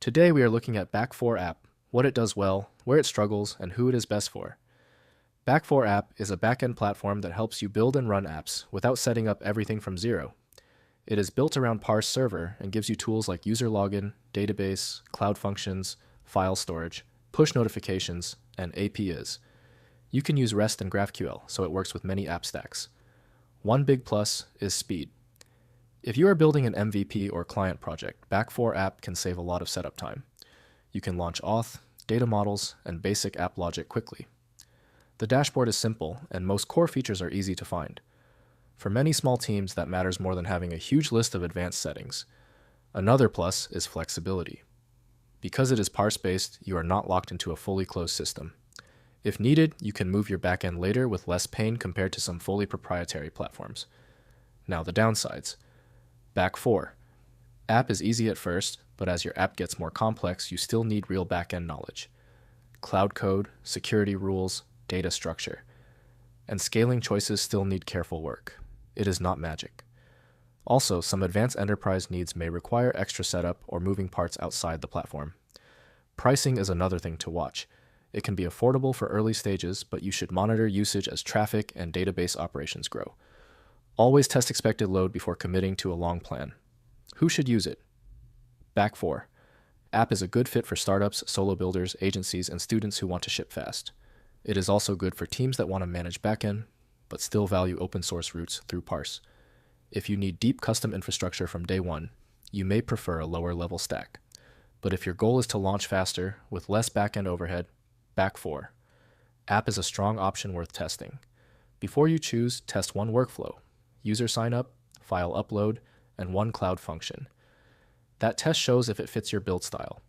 Today we are looking at Back4app, what it does well, where it struggles, and who it is best for. Back4app is a backend platform that helps you build and run apps without setting up everything from zero. It is built around Parse Server and gives you tools like user login, database, cloud functions, file storage, push notifications, and APIs. You can use REST and GraphQL, so it works with many app stacks. One big plus is speed. If you are building an MVP or client project, Back4app can save a lot of setup time. You can launch auth, data models, and basic app logic quickly. The dashboard is simple, and most core features are easy to find. For many small teams, that matters more than having a huge list of advanced settings. Another plus is flexibility. Because it is parse-based, you are not locked into a fully closed system. If needed, you can move your backend later with less pain compared to some fully proprietary platforms. Now the downsides. Back4. App is easy at first, but as your app gets more complex, you still need real backend knowledge. Cloud code, security rules, data structure. And scaling choices still need careful work. It is not magic. Also, some advanced enterprise needs may require extra setup or moving parts outside the platform. Pricing is another thing to watch. It can be affordable for early stages, but you should monitor usage as traffic and database operations grow. Always test expected load before committing to a long plan. Who should use it? Back4. App is a good fit for startups, solo builders, agencies, and students who want to ship fast. It is also good for teams that want to manage backend, but still value open source routes through Parse. If you need deep custom infrastructure from day one, you may prefer a lower level stack. But if your goal is to launch faster with less backend overhead, Back4. App is a strong option worth testing. Before you choose, test one workflow, user sign-up, file upload, and one cloud function. That test shows if it fits your build style.